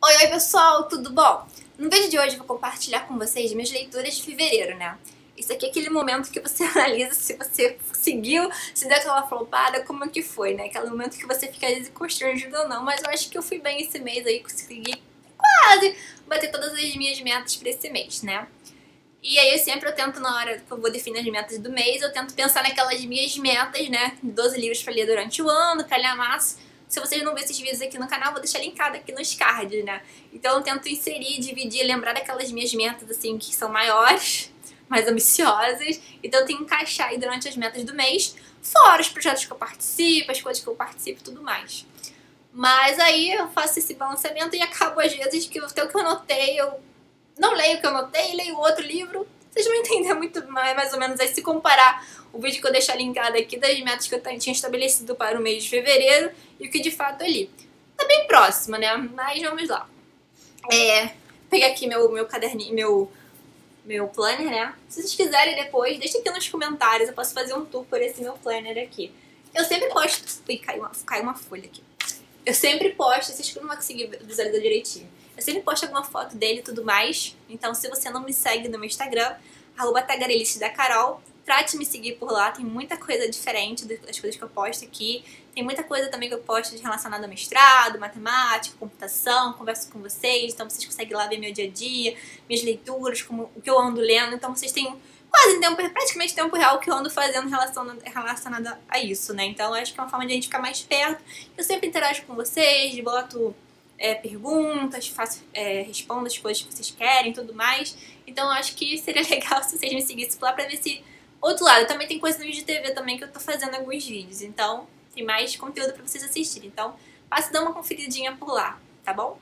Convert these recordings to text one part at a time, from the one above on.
Oi, oi pessoal, tudo bom? No vídeo de hoje eu vou compartilhar com vocês minhas leituras de fevereiro, né? Isso aqui é aquele momento que você analisa se você conseguiu, se deu aquela flopada, como é que foi, né? Aquele momento que você fica constrangido ou não, mas eu acho que eu fui bem esse mês aí, consegui quase bater todas as minhas metas pra esse mês, né? E aí eu tento, na hora que eu vou definir as metas do mês, eu tento pensar naquelas minhas metas, né? 12 livros pra ler durante o ano, calhamaço. Se vocês não verem esses vídeos aqui no canal, eu vou deixar linkado aqui nos cards, né? Então eu tento inserir, dividir, lembrar daquelas minhas metas, assim, que são maiores, mais ambiciosas. Então eu tenho que encaixar aí durante as metas do mês, fora os projetos que eu participo, as coisas que eu participo e tudo mais. Mas aí eu faço esse balanceamento e acabo às vezes que até o que eu anotei, eu não leio o que eu anotei, leio outro livro. Vocês vão entender muito mais ou menos aí se comparar o vídeo que eu deixar linkado aqui das metas que eu tinha estabelecido para o mês de fevereiro e o que de fato eu li. Tá bem próximo, né? Mas vamos lá. Pegar aqui meu caderninho, meu planner, né? Se vocês quiserem depois, deixa aqui nos comentários, eu posso fazer um tour por esse meu planner aqui. Eu sempre posto... Ui, caiu uma folha aqui. Eu sempre posto, vocês não vão conseguir visualizar direitinho. Eu sempre posto alguma foto dele e tudo mais. Então, se você não me segue no meu Instagram, @tagarelicedacarol, trate de me seguir por lá. Tem muita coisa diferente das coisas que eu posto aqui. Tem muita coisa também que eu posto relacionada ao mestrado, matemática, computação. Converso com vocês, então vocês conseguem lá ver meu dia a dia, minhas leituras, como o que eu ando lendo. Então, vocês têm quase praticamente tempo real o que eu ando fazendo relacionado a isso, né? Então, acho que é uma forma de a gente ficar mais perto. Eu sempre interajo com vocês, boto perguntas, respondo as coisas que vocês querem e tudo mais. Então, acho que seria legal se vocês me seguissem por lá pra ver se... Outro lado, também tem coisa no vídeo de TV também que eu tô fazendo alguns vídeos. Então, tem mais conteúdo pra vocês assistirem. Então, passa e dá uma conferidinha por lá, tá bom?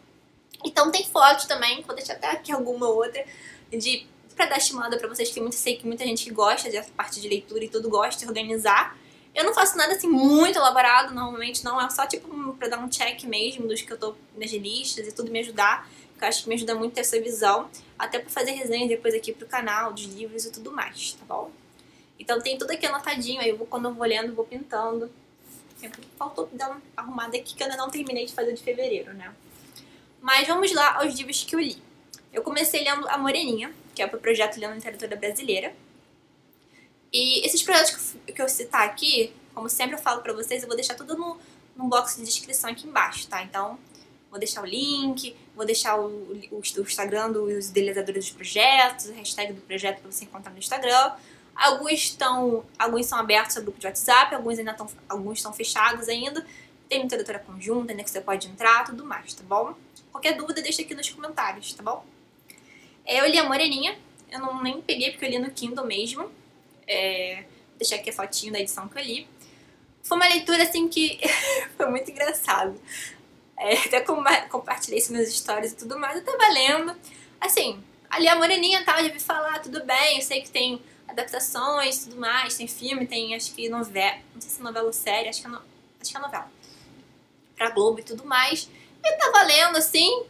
Então, tem fotos também, vou deixar até aqui alguma outra, pra dar estimulada pra vocês, que sei que muita gente gosta dessa parte de leitura e tudo, gosta de organizar. Eu não faço nada assim muito elaborado, normalmente não, é só tipo pra dar um check mesmo dos que eu tô nas listas e tudo, me ajudar, que eu acho que me ajuda muito a ter essa visão, até pra fazer resenha depois aqui pro canal, dos livros e tudo mais, tá bom? Então tem tudo aqui anotadinho, aí quando eu vou lendo, vou pintando. Faltou dar uma arrumada aqui que eu ainda não terminei de fazer de fevereiro, né? Mas vamos lá aos livros que eu li. Eu comecei lendo A Moreninha, que é pro projeto Lendo Literatura Brasileira. E esses projetos que eu citar aqui, como sempre eu falo pra vocês, eu vou deixar tudo no box de descrição aqui embaixo, tá? Então, vou deixar o link, vou deixar o Instagram dos idealizadores dos projetos, a hashtag do projeto pra você encontrar no Instagram. Alguns são abertos ao grupo de WhatsApp, alguns estão fechados ainda. Tem literatura conjunta, né, que você pode entrar, tudo mais, tá bom? Qualquer dúvida, deixa aqui nos comentários, tá bom? Eu li A Moreninha, eu nem peguei porque eu li no Kindle mesmo. Vou deixar aqui a fotinho da edição que eu li. Foi uma leitura, assim, que foi muito engraçado. Até compartilhei isso nos stories e tudo mais, eu tava lendo. Assim, ali A Moreninha, tá, eu já vi falar, tudo bem, eu sei que tem adaptações e tudo mais, tem filme, tem, acho que novela, não sei se é novela ou série, acho que é novela. Pra Globo e tudo mais. Eu tava lendo, assim,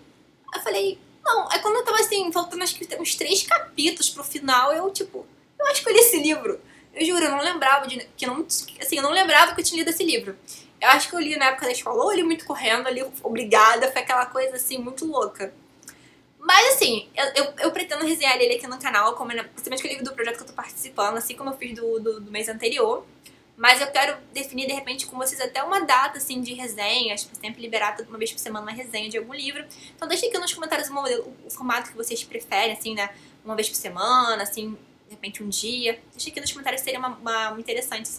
eu falei... Não, aí quando eu tava assim, faltando acho que uns 3 capítulos pro final, eu acho que eu li esse livro. Eu juro, eu não lembrava eu não lembrava que eu tinha lido esse livro. Eu acho que eu li na época da escola, ou eu li muito correndo, eu li obrigada, foi aquela coisa assim, muito louca. Mas assim, eu pretendo resenhar ele aqui no canal, principalmente o livro do projeto que eu tô participando, assim como eu fiz do mês anterior. Mas eu quero definir, de repente, com vocês até uma data, assim, de resenha. Acho que sempre liberar uma vez por semana uma resenha de algum livro. Então deixem aqui nos comentários o formato que vocês preferem, assim, né? Uma vez por semana, assim, de repente um dia. Deixem aqui nos comentários, seria interessante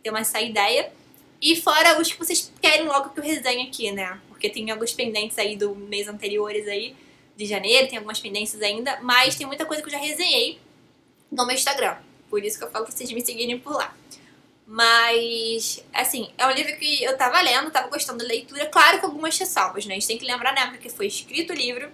ter essa ideia. E fora os que vocês querem logo que eu resenhe aqui, né? Porque tem alguns pendentes aí do mês anteriores aí, de janeiro, tem algumas pendências ainda. Mas tem muita coisa que eu já resenhei no meu Instagram. Por isso que eu falo pra vocês me seguirem por lá. Mas, assim, é um livro que eu tava lendo, tava gostando da leitura, claro, com algumas ressalvas, né? A gente tem que lembrar na época que foi escrito o livro,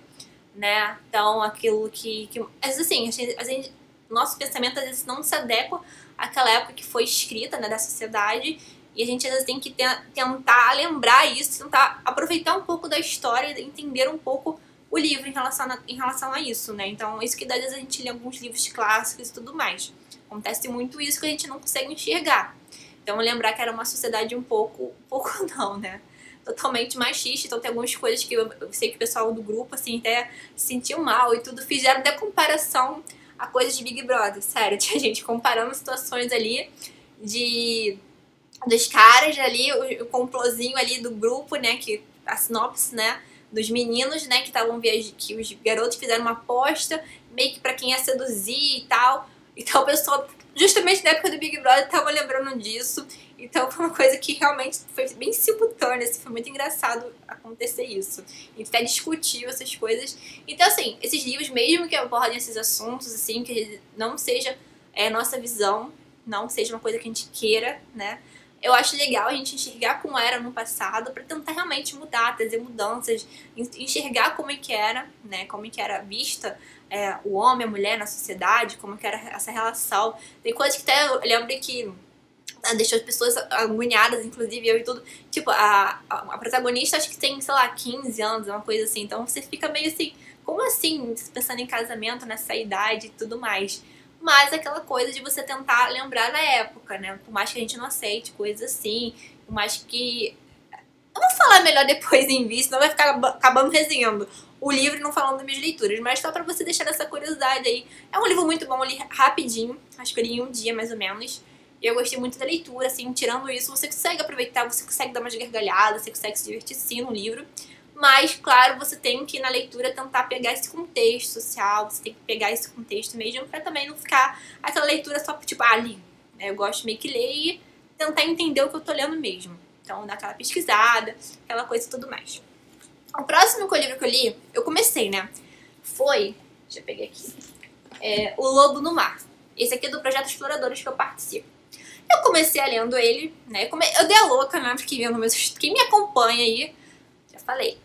né? Então, aquilo que às vezes, assim, nosso pensamento às vezes não se adequa àquela época que foi escrita, né, da sociedade, e a gente às vezes tem que tentar lembrar isso, tentar aproveitar um pouco da história e entender um pouco o livro em relação a isso, né? Então, isso que dá, às vezes, a gente lê alguns livros clássicos e tudo mais. Acontece muito isso que a gente não consegue enxergar. Então, lembrar que era uma sociedade um pouco não, né? totalmente machista, então tem algumas coisas que eu sei que o pessoal do grupo, assim, até se sentiu mal e tudo, fizeram até comparação a coisas de Big Brother, sério, tinha gente comparando situações ali dos caras ali, o complozinho ali do grupo, né, que a sinopse, né, dos meninos, né, que estavam que os garotos fizeram uma aposta, meio que pra quem ia seduzir e tal. Então o pessoal, justamente na época do Big Brother, tava lembrando disso. Então foi uma coisa que realmente foi bem simultânea, assim, foi muito engraçado acontecer isso. E até discutiu essas coisas. Então, assim, esses livros, mesmo que abordem esses assuntos, assim, que não seja a nossa visão, não seja uma coisa que a gente queira, né? Eu acho legal a gente enxergar como era no passado pra tentar realmente mudar, trazer mudanças, enxergar como é que era, né? Como é que era vista o homem, a mulher na sociedade, como é que era essa relação. Tem coisas que até eu lembro que deixou as pessoas agoniadas, inclusive eu e tudo. Tipo, a protagonista acho que tem, sei lá, 15 anos, uma coisa assim. Então você fica meio assim, como assim? Pensando em casamento nessa idade e tudo mais. Mas aquela coisa de você tentar lembrar da época, né? Por mais que a gente não aceite coisas assim, por mais que... Eu vou falar melhor depois em vídeo, senão vai ficar acabando resenhando o livro e não falando das minhas leituras. Mas só pra você deixar essa curiosidade aí. É um livro muito bom, eu li rapidinho. Acho que eu li em um dia, mais ou menos. E eu gostei muito da leitura, assim, tirando isso, você consegue aproveitar, você consegue dar umas gargalhadas, você consegue se divertir sim no livro. Mas, claro, você tem que, na leitura, tentar pegar esse contexto social, você tem que pegar esse contexto mesmo pra também não ficar aquela leitura só, tipo, ali. Eu gosto meio que ler e tentar entender o que eu tô lendo mesmo. Então, dar aquela pesquisada, aquela coisa e tudo mais. O próximo livro que eu li, eu comecei, né? Foi, deixa eu pegar aqui, O Lobo no Mar. Esse aqui é do Projeto Exploradores que eu participo. Eu comecei lendo ele, né? Eu dei a louca, né? Porque quem me acompanha aí, já falei.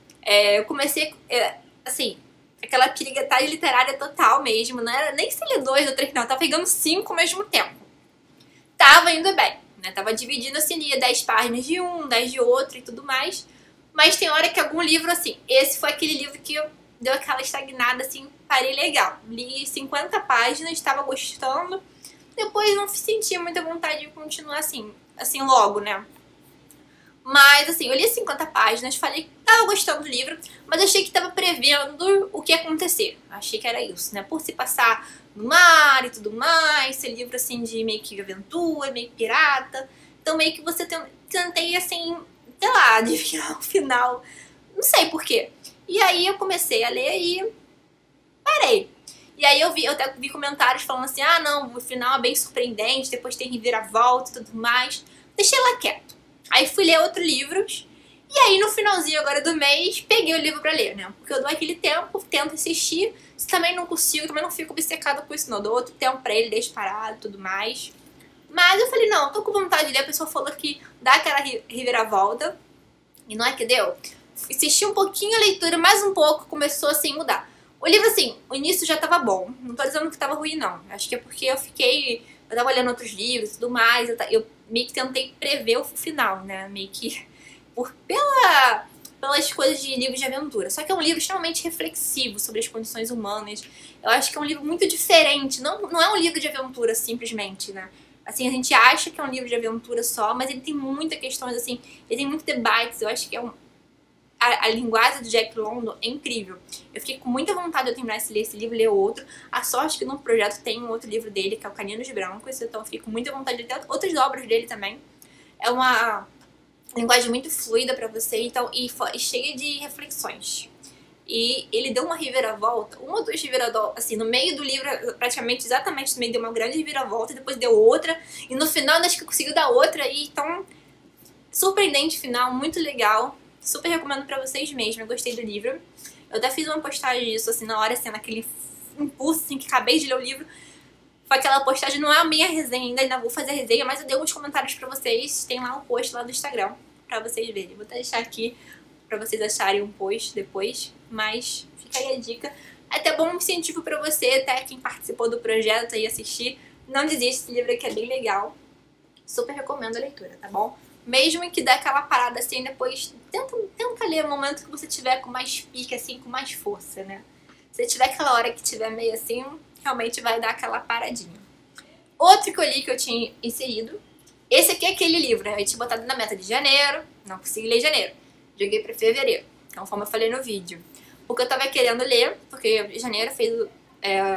Eu comecei, assim, aquela piriguetagem literária total mesmo. Não era nem se ler 2 ou 3, não. Eu tava pegando 5 ao mesmo tempo. Tava indo bem, né? Tava dividindo assim, lia 10 páginas de um, 10 de outro e tudo mais. Mas tem hora que algum livro, assim, esse foi aquele livro que eu deu aquela estagnada, assim, parei legal. Li 50 páginas, tava gostando. Depois não sentia muita vontade de continuar assim logo, né? Mas, assim, eu li 50 páginas, falei que tava gostando do livro, mas achei que tava prevendo o que ia acontecer. Achei que era isso, né? Por se passar no mar e tudo mais, ser livro, assim, de meio que aventura, meio que pirata. Então, meio que você tentei, assim, sei lá, adivinhar o final. Não sei por quê. E aí eu comecei a ler e parei. E aí eu até vi comentários falando assim, ah não, o final é bem surpreendente, depois tem reviravolta e tudo mais. Deixei lá quieto. Aí fui ler outros livros, e aí no finalzinho agora do mês, peguei o livro pra ler, né? Porque eu dou aquele tempo, tento assistir, se também não consigo, também não fico obcecada com isso não, dou outro tempo pra ele, deixo parado e tudo mais. Mas eu falei, não, tô com vontade de ler, a pessoa falou que dá aquela reviravolta, e não é que deu? Assisti um pouquinho a leitura, mais um pouco, começou assim a mudar. O livro, assim, o início já tava bom. Não tô dizendo que tava ruim, não. Acho que é porque eu tava olhando outros livros e tudo mais. Eu meio que tentei prever o final, né? Meio que pelas coisas de livros de aventura. Só que é um livro extremamente reflexivo sobre as condições humanas. Eu acho que é um livro muito diferente. Não é um livro de aventura, simplesmente, né? Assim, a gente acha que é um livro de aventura só, mas ele tem muitas questões, assim, ele tem muitos debates. Eu acho que a linguagem do Jack London é incrível. Eu fiquei com muita vontade de eu terminar de ler esse livro e ler outro. A sorte que no projeto tem um outro livro dele, que é o Caninos Brancos, então eu fiquei com muita vontade de ler outras obras dele também. É uma linguagem muito fluida pra você então, e cheia de reflexões. E ele deu uma reviravolta, uma ou duas reviravoltas, assim, no meio do livro, praticamente exatamente no meio, deu uma grande reviravolta, e depois deu outra, e no final acho que conseguiu dar outra, e então, surpreendente final, muito legal. Super recomendo pra vocês mesmo, eu gostei do livro. Eu até fiz uma postagem disso, assim, na hora, assim, naquele impulso, assim, que acabei de ler o livro. Foi aquela postagem, não é a minha resenha ainda vou fazer a resenha, mas eu dei alguns comentários pra vocês. Tem lá um post lá do Instagram pra vocês verem. Vou até deixar aqui pra vocês acharem um post depois, mas fica aí a dica. É até bom incentivo pra você, até quem participou do projeto aí assistir. Não desiste, esse livro aqui é bem legal. Super recomendo a leitura, tá bom? Mesmo que dê aquela parada assim, depois tenta ler no momento que você tiver com mais pique, assim, com mais força, né? Se tiver aquela hora que tiver meio assim, realmente vai dar aquela paradinha. Outro que eu li que eu tinha inserido, esse aqui é aquele livro, né? Eu tinha botado na meta de janeiro, não consegui ler em janeiro. Joguei pra fevereiro, conforme eu falei no vídeo. Porque eu tava querendo ler, porque janeiro fez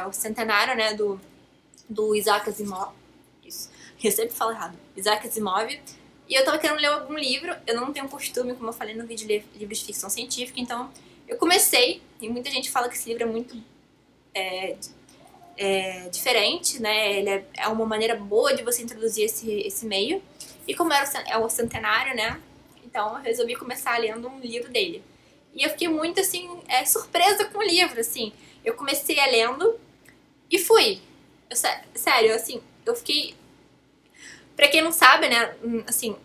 o centenário, né, do Isaac Asimov. Isso, eu sempre falo errado. Isaac Asimov. E eu tava querendo ler algum livro. Eu não tenho costume, como eu falei no vídeo, ler livros de ficção científica. Então, eu comecei. E muita gente fala que esse livro é muito diferente, né? Ele é uma maneira boa de você introduzir esse meio. E como é o centenário, né? Então, eu resolvi começar lendo um livro dele. E eu fiquei muito, assim, surpresa com o livro, assim. Eu comecei lendo e fui. Sério, assim, eu fiquei... Pra quem não sabe, né, assim,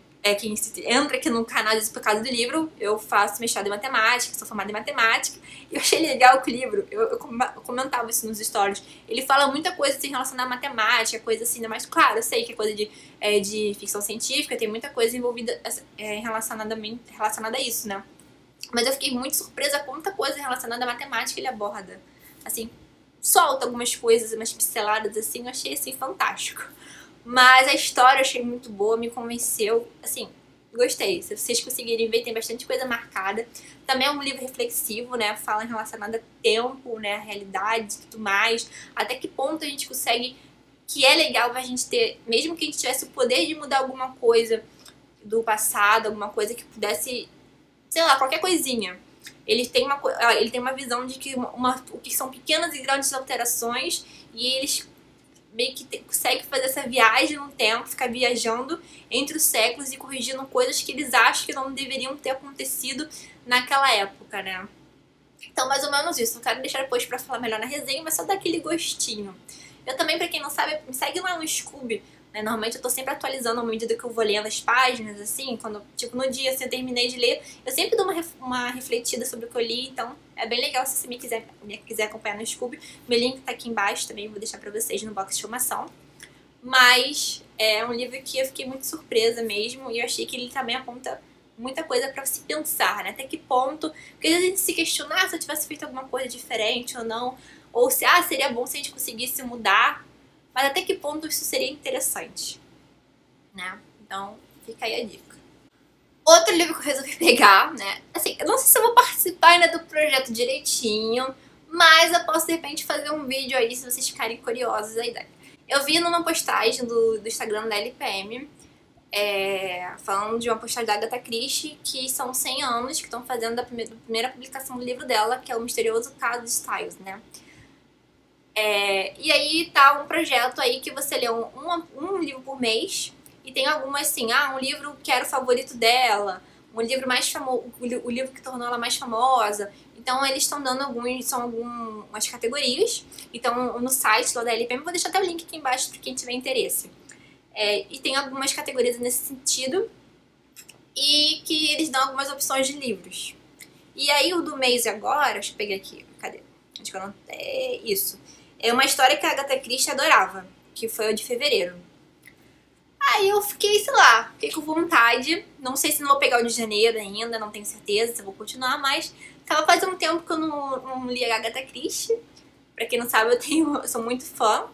quem entra aqui no canal Explicado do Livro, eu faço mestrado em matemática, sou formada em matemática, e eu achei legal que o livro, eu comentava isso nos stories, ele fala muita coisa assim, relacionada à matemática, coisa assim, mas claro, eu sei que é coisa de ficção científica, tem muita coisa envolvida relacionada a isso, né. Mas eu fiquei muito surpresa com quanta coisa relacionada à matemática ele aborda. Assim, solta algumas coisas, umas pinceladas assim, eu achei assim fantástico. Mas a história eu achei muito boa, me convenceu, assim, gostei. Se vocês conseguirem ver, tem bastante coisa marcada. Também é um livro reflexivo, né, fala relacionado a tempo, né, a realidade e tudo mais. Até que ponto a gente consegue, que é legal pra gente ter, mesmo que a gente tivesse o poder de mudar alguma coisa do passado, alguma coisa que pudesse, sei lá, qualquer coisinha. Ele tem uma visão de que o que são pequenas e grandes alterações, e eles meio que conseguem fazer essa viagem no tempo, ficar viajando entre os séculos e corrigindo coisas que eles acham que não deveriam ter acontecido naquela época, né? Então, mais ou menos isso. Eu quero deixar depois pra falar melhor na resenha, mas só dar aquele gostinho. Eu também, pra quem não sabe, me segue lá no Scooby, né? Normalmente eu tô sempre atualizando à medida que eu vou lendo as páginas, assim, quando, tipo, no dia, assim, eu terminei de ler, eu sempre dou uma refletida sobre o que eu li, então é bem legal se você me quiser acompanhar no Scooby. Meu link tá aqui embaixo também, vou deixar pra vocês no box de informação. Mas é um livro que eu fiquei muito surpresa mesmo, e eu achei que ele também aponta muita coisa pra se pensar, né? Até que ponto, porque às vezes a gente se questiona, se eu tivesse feito alguma coisa diferente ou não, ou se, seria bom se a gente conseguisse mudar, mas até que ponto isso seria interessante, né? Então, fica aí a dica. Outro livro que eu resolvi pegar, né? Assim, eu não sei se eu vou participar ainda do projeto direitinho, mas eu posso, de repente, fazer um vídeo aí, se vocês ficarem curiosos aí. Eu vi numa postagem do Instagram da LPM, falando de uma postagem da Agatha Christie, que são 100 anos que estão fazendo da primeira publicação do livro dela, que é o Misterioso Caso de Styles, né? E aí tá um projeto aí que você lê um livro por mês, e tem algumas assim, um livro que era o favorito dela, um livro mais famoso, o livro que tornou ela mais famosa. Então eles estão dando algumas categorias. Então no site lá da LPM, vou deixar até o link aqui embaixo para quem tiver interesse. E tem algumas categorias nesse sentido, e que eles dão algumas opções de livros. E aí o do mês agora, deixa eu pegar aqui, cadê? Acho que eu não... isso. É uma história que a Agatha Christie adorava, que foi o de fevereiro. Aí eu fiquei, sei lá, fiquei com vontade. Não sei se não vou pegar o de janeiro ainda, não tenho certeza se eu vou continuar, mas tava fazendo um tempo que eu não li a Agatha Christie. Pra quem não sabe, eu sou muito fã,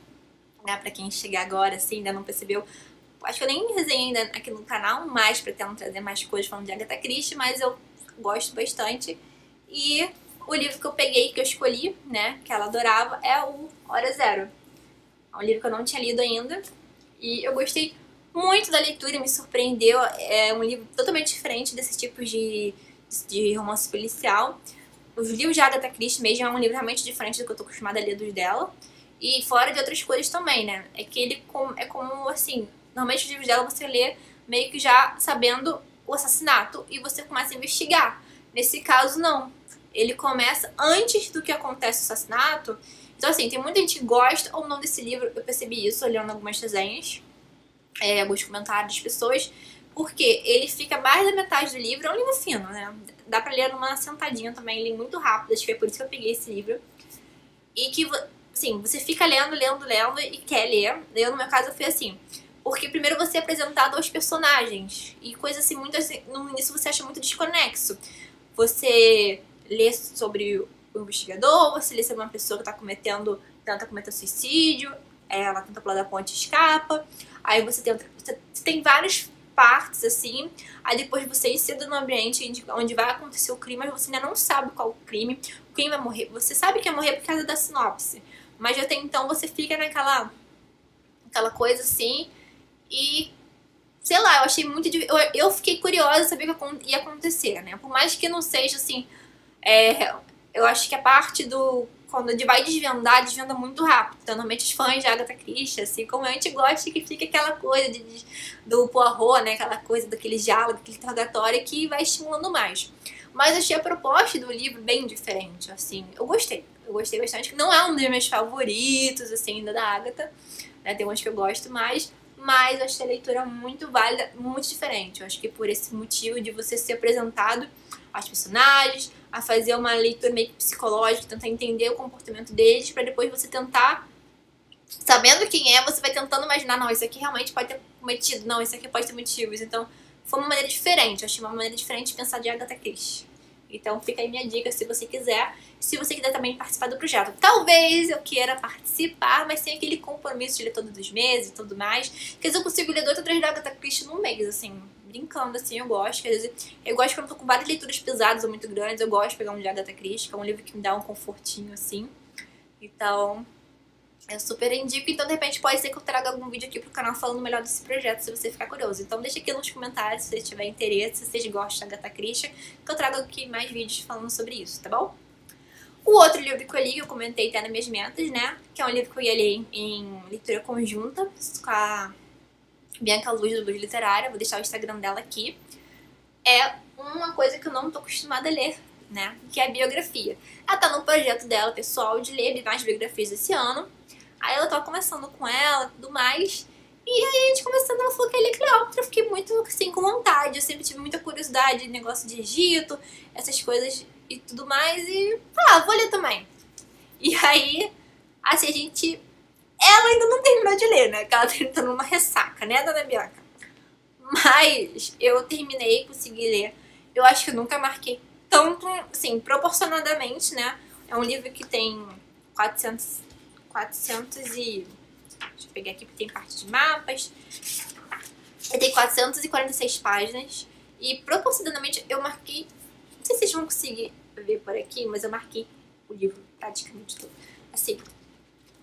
né? Pra quem chegar agora, assim, ainda não percebeu. Acho que eu nem resenhei ainda aqui no canal, mas pretendo trazer mais coisas falando de Agatha Christie, mas eu gosto bastante. E o livro que eu peguei, que eu escolhi, né, que ela adorava, é o Hora Zero. É um livro que eu não tinha lido ainda, e eu gostei muito da leitura, me surpreendeu. É um livro totalmente diferente desses tipos de romance policial. Os livros de Agatha Christie mesmo é um livro realmente diferente do que eu tô acostumada a ler dos dela, e fora de outras coisas também, né. É que ele é como, assim, normalmente os livros dela você lê meio que já sabendo o assassinato, e você começa a investigar. Nesse caso, não. Ele começa antes do que acontece o assassinato. Então, assim, tem muita gente que gosta ou não desse livro. Eu percebi isso olhando algumas resenhas, alguns comentários das pessoas, porque ele fica mais da metade do livro. É um livro fino, né? Dá pra ler numa sentadinha também, li muito rápido. Acho que foi por isso que eu peguei esse livro. E que, assim, você fica lendo e quer ler. Eu, no meu caso, foi assim. Porque primeiro você é apresentado aos personagens. E coisa assim, muito assim, no início você acha muito desconexo. Você lê sobre o investigador, você lê sobre uma pessoa que tenta cometer suicídio, ela tenta pular da ponte e escapa. Aí você tem vários partes, assim, aí depois você insere no ambiente onde vai acontecer o crime, mas você ainda não sabe qual o crime, quem vai morrer. Você sabe que vai morrer por causa da sinopse, mas até então você fica naquela coisa assim, e sei lá, eu achei muito... Eu fiquei curiosa de saber o que ia acontecer, né? Por mais que não seja, assim... eu acho que a parte quando vai desvenda muito rápido. Então, normalmente os fãs de Agatha Christie, assim como a gente gosta que fica aquela coisa do Poirot, né? Aquela coisa daquele diálogo, aquele interrogatório que vai estimulando mais. Mas achei a proposta do livro bem diferente, assim. Eu gostei bastante. Não é um dos meus favoritos, assim, ainda da Agatha, né? Tem uns que eu gosto mais, mas eu achei a leitura muito válida, muito diferente. Eu acho que por esse motivo de você ser apresentado aos personagens, a fazer uma leitura meio que psicológica, tentar entender o comportamento deles, pra depois você tentar, sabendo quem é, você vai tentando imaginar, não, isso aqui realmente pode ter cometido, não, isso aqui pode ter motivos. Então, foi uma maneira diferente, eu achei uma maneira diferente de pensar de Agatha Christie. Então fica aí minha dica se você quiser. Se você quiser também participar do projeto. Talvez eu queira participar, mas sem aquele compromisso de ler todos os meses e tudo mais. Quer dizer, eu consigo ler 2 ou 3 da Agatha Christie no mês, assim, brincando, assim, eu gosto. Quer dizer, eu gosto quando eu tô com várias leituras pesadas ou muito grandes, eu gosto de pegar um de Agatha Christie, que é um livro que me dá um confortinho, assim. Então, eu super indico. Então, de repente, pode ser que eu traga algum vídeo aqui pro canal falando melhor desse projeto, se você ficar curioso. Então, deixa aqui nos comentários se você tiver interesse, se vocês gostam da Agatha Christie, que eu trago aqui mais vídeos falando sobre isso, tá bom? O outro livro que eu li, que eu comentei até nas minhas metas, né? Que é um livro que eu ia ler em leitura conjunta com a Bianca Luz, do Luz Literária. Vou deixar o Instagram dela aqui. É uma coisa que eu não tô acostumada a ler, né? Que é a biografia. Ela tá no projeto dela, pessoal, de ler mais biografias esse ano. Aí eu tava conversando com ela e tudo mais. E aí a gente conversando, ela falou que ela é Cleópatra. Eu fiquei muito assim com vontade. Eu sempre tive muita curiosidade, negócio de Egito, essas coisas e tudo mais. E vou ler também. E aí, assim, ela ainda não terminou de ler, né? Porque ela tá numa ressaca, né, dona Bianca? Mas eu terminei, consegui ler. Eu acho que eu nunca marquei tanto, assim, proporcionadamente, né? É um livro que tem 400 e... Deixa eu pegar aqui porque tem parte de mapas. Ele tem 446 páginas. E proporcionalmente eu marquei... Não sei se vocês vão conseguir ver por aqui, mas eu marquei o livro praticamente todo. Assim,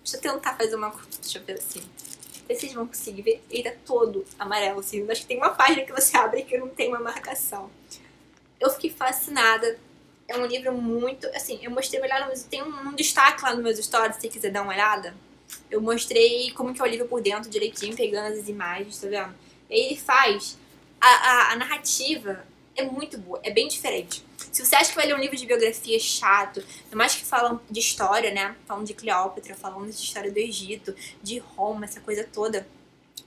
deixa eu tentar fazer uma... Deixa eu ver assim. Não sei se vocês vão conseguir ver. Ele tá todo amarelo, assim. Eu acho que tem uma página que você abre que não tem uma marcação. Eu fiquei fascinada. É um livro muito... Assim, eu mostrei melhor... Tem um destaque lá nos meus stories, se você quiser dar uma olhada. Eu mostrei como que é o livro por dentro direitinho, pegando as imagens, tá vendo? E aí ele faz... A narrativa é muito boa, é bem diferente. Se você acha que vai ler um livro de biografia chato, ainda mais que falam de história, né? Falam de Cleópatra, falando de história do Egito, de Roma, essa coisa toda.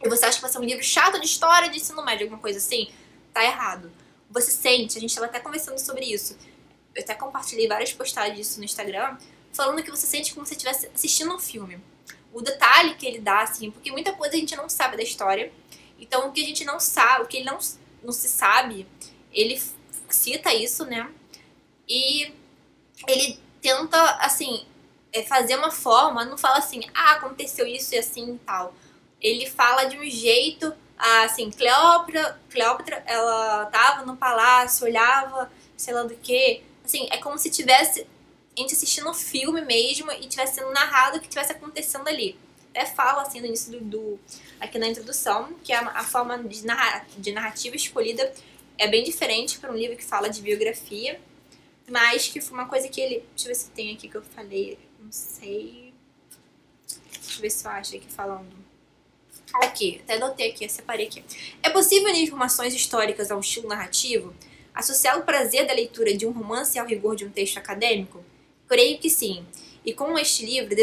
E você acha que vai ser um livro chato de história, de ensino médio, alguma coisa assim? Tá errado. Você sente, a gente tava até conversando sobre isso. Eu até compartilhei várias postagens disso no Instagram, falando que você sente como se estivesse assistindo um filme. O detalhe que ele dá, assim, porque muita coisa a gente não sabe da história. Então, o que a gente não sabe, o que ele não se sabe, ele cita isso, né? E ele tenta, assim, fazer uma forma, não fala assim, aconteceu isso e assim e tal. Ele fala de um jeito, assim, Cleópatra, ela tava no palácio, olhava, sei lá do que. Assim, é como se tivesse a gente assistindo um filme mesmo e tivesse sendo narrado o que tivesse acontecendo ali. Até fala, assim, no início aqui na introdução, que a forma de narrativa escolhida é bem diferente para um livro que fala de biografia, mas que foi uma coisa que ele... Deixa eu ver se tem aqui que eu falei, não sei... Deixa eu ver se eu acho aqui falando... Aqui, até anotei aqui, eu separei aqui. É possível unir informações históricas a um estilo narrativo? Associar o prazer da leitura de um romance ao rigor de um texto acadêmico? Creio que sim. E com este livro,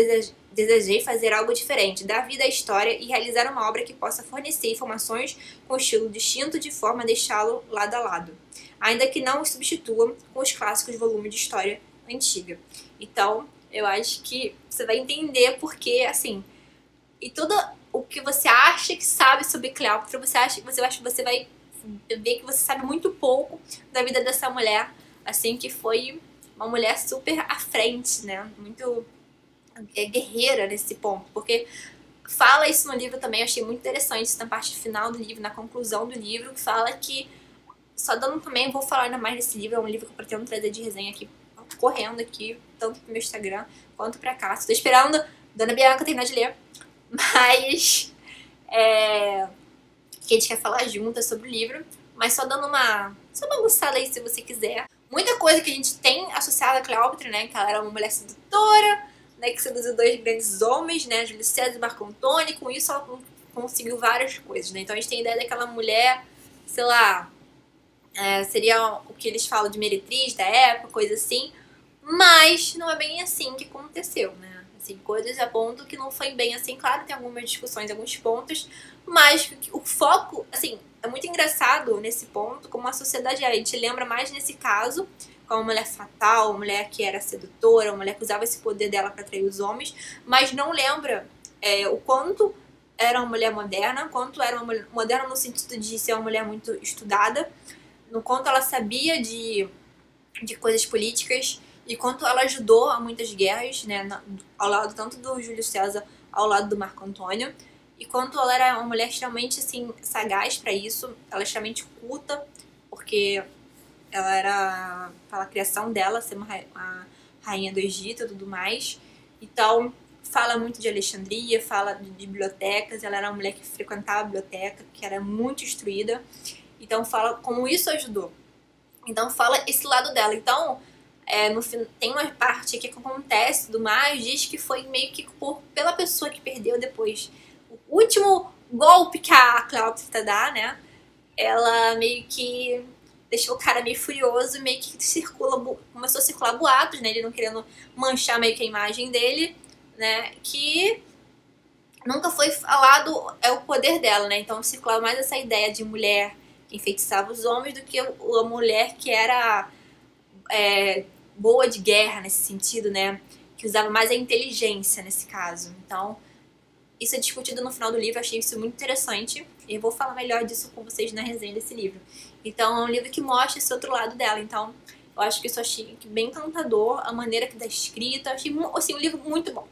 desejei fazer algo diferente, dar vida à história e realizar uma obra que possa fornecer informações com estilo distinto de forma a deixá-lo lado a lado, ainda que não os substitua com os clássicos volumes de história antiga. Então, eu acho que você vai entender porque, assim, e tudo o que você acha que sabe sobre Cleópatra, você vai ver que você sabe muito pouco da vida dessa mulher, assim, que foi uma mulher super à frente, né? Muito guerreira nesse ponto, porque fala isso no livro também, eu achei muito interessante, isso na parte final do livro, na conclusão do livro, que fala que, só dando também, vou falar ainda mais desse livro, é um livro que eu pretendo trazer de resenha aqui, correndo aqui, tanto pro meu Instagram quanto pra cá. Estou esperando Dona Bianca terminar de ler, mas que a gente quer falar juntas sobre o livro, mas só dando só uma bagunçada aí se você quiser. Muita coisa que a gente tem associada a Cleópatra, né, que ela era uma mulher sedutora, né, que seduziu dois grandes homens, né, Júlio César e Marco Antônio, e com isso ela conseguiu várias coisas, né, então a gente tem a ideia daquela mulher, sei lá, seria o que eles falam de meretriz da época, coisa assim, mas não é bem assim que aconteceu, né, assim, coisas a ponto que não foi bem assim, claro, tem algumas discussões, alguns pontos, mas o foco, assim, é muito engraçado nesse ponto, como a sociedade a gente lembra mais nesse caso, como uma mulher fatal, uma mulher que era sedutora, uma mulher que usava esse poder dela para atrair os homens, mas não lembra o quanto era uma mulher moderna, quanto era uma mulher moderna no sentido de ser uma mulher muito estudada, no quanto ela sabia de coisas políticas e quanto ela ajudou a muitas guerras, né, ao lado tanto do Júlio César, ao lado do Marco Antônio, e quanto ela era uma mulher extremamente assim, sagaz para isso, ela é extremamente culta, porque ela era, pela criação dela, ser uma rainha do Egito e tudo mais. Então, fala muito de Alexandria, fala de bibliotecas. Ela era uma mulher que frequentava a biblioteca, que era muito instruída. Então, fala como isso ajudou. Então, fala esse lado dela. Então, no fim, tem uma parte que acontece do mais, diz que foi meio que pela pessoa que perdeu depois. O último golpe que a Cleópatra dá, né? Ela meio que deixou o cara meio furioso, meio que começou a circular boatos, né? Ele não querendo manchar meio que a imagem dele, né? Que nunca foi falado o poder dela, né? Então circulava mais essa ideia de mulher que enfeitiçava os homens do que a mulher que era boa de guerra nesse sentido, né? Que usava mais a inteligência nesse caso. Então, isso é discutido no final do livro, eu achei isso muito interessante. E eu vou falar melhor disso com vocês na resenha desse livro. Então, é um livro que mostra esse outro lado dela. Então, eu acho que isso eu achei bem encantador, a maneira que tá escrita. Achei assim, um livro muito bom.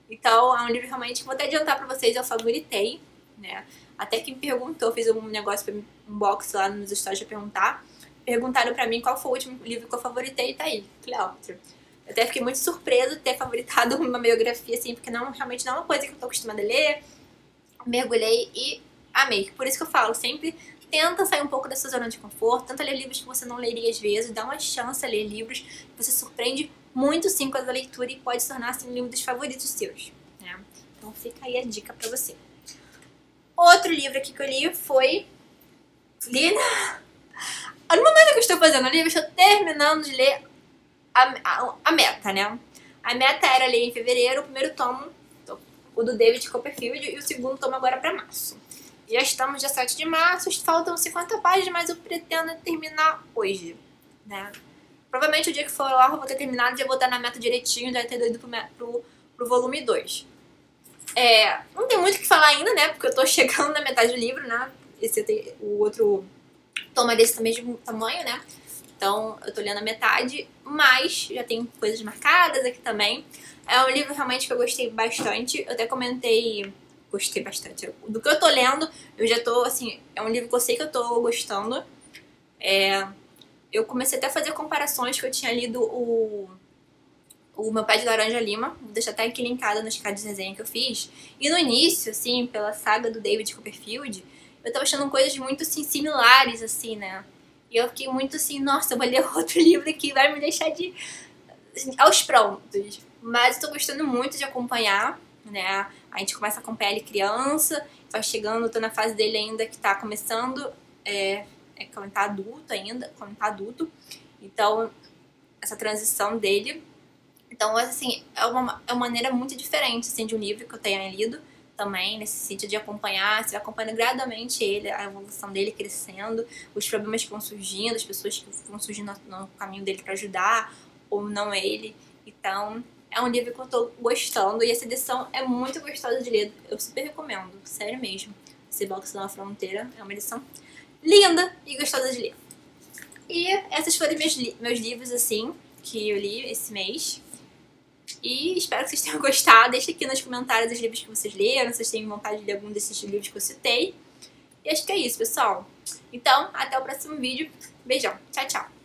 Então, é um livro realmente que vou até adiantar pra vocês, eu favoritei, né? Até que me perguntou, fiz um negócio pra um box lá nos stories pra perguntar. Perguntaram pra mim qual foi o último livro que eu favoritei e tá aí, Cleópatra. Eu até fiquei muito surpresa de ter favoritado uma biografia, assim, porque realmente não é uma coisa que eu tô acostumada a ler. Mergulhei e amei. Por isso que eu falo, sempre tenta sair um pouco dessa zona de conforto, tenta ler livros que você não leria às vezes, dá uma chance a ler livros que você surpreende muito sim com a leitura e pode se tornar assim, um livro dos favoritos seus, né? Então fica aí a dica pra você. Outro livro aqui que eu li foi... No momento que eu estou fazendo o livro, eu estou terminando de ler a meta, né? A meta era ler em fevereiro o primeiro tomo, o do David Copperfield, e o segundo tomo agora para março. Já estamos dia 7 de março, faltam 50 páginas, mas eu pretendo terminar hoje, né? Provavelmente o dia que for lá eu vou ter terminado, já vou estar na meta direitinho, já ter doido pro volume 2. Não tem muito o que falar ainda, né? Porque eu tô chegando na metade do livro, né? O outro tomo é desse mesmo tamanho, né? Então, eu tô lendo a metade, mas já tem coisas marcadas aqui também. É um livro realmente que eu gostei bastante. Eu até comentei... Gostei bastante. Do que eu tô lendo, eu já tô, assim... É um livro que eu sei que eu tô gostando. Eu comecei até a fazer comparações que eu tinha lido o Meu Pé de Laranja Lima. Vou deixar até aqui linkado nos cards de resenha que eu fiz. E no início, assim, pela saga do David Copperfield, eu tava achando coisas muito, assim, similares, assim, né? E eu fiquei muito assim, nossa, eu vou ler outro livro aqui, vai me deixar aos prontos. Mas eu tô gostando muito de acompanhar, né? A gente começa a acompanhar ele criança, vai chegando, tô na fase dele ainda que tá começando, quando tá adulto ainda, quando tá adulto. Então, essa transição dele. Então, assim, é uma maneira muito diferente, assim, de um livro que eu tenha lido. Também, nesse sentido de acompanhar, você vai acompanhando gradualmente ele, a evolução dele crescendo, os problemas que vão surgindo, as pessoas que vão surgindo no caminho dele pra ajudar, ou não ele. Então, é um livro que eu tô gostando, e essa edição é muito gostosa de ler, eu super recomendo, sério mesmo. Esse Box da Fronteira é uma edição linda e gostosa de ler. E esses foram meus livros, assim, que eu li esse mês. E espero que vocês tenham gostado. Deixa aqui nos comentários os livros que vocês leram, se vocês têm vontade de ler algum desses livros que eu citei. E acho que é isso, pessoal. Então, até o próximo vídeo. Beijão. Tchau, tchau.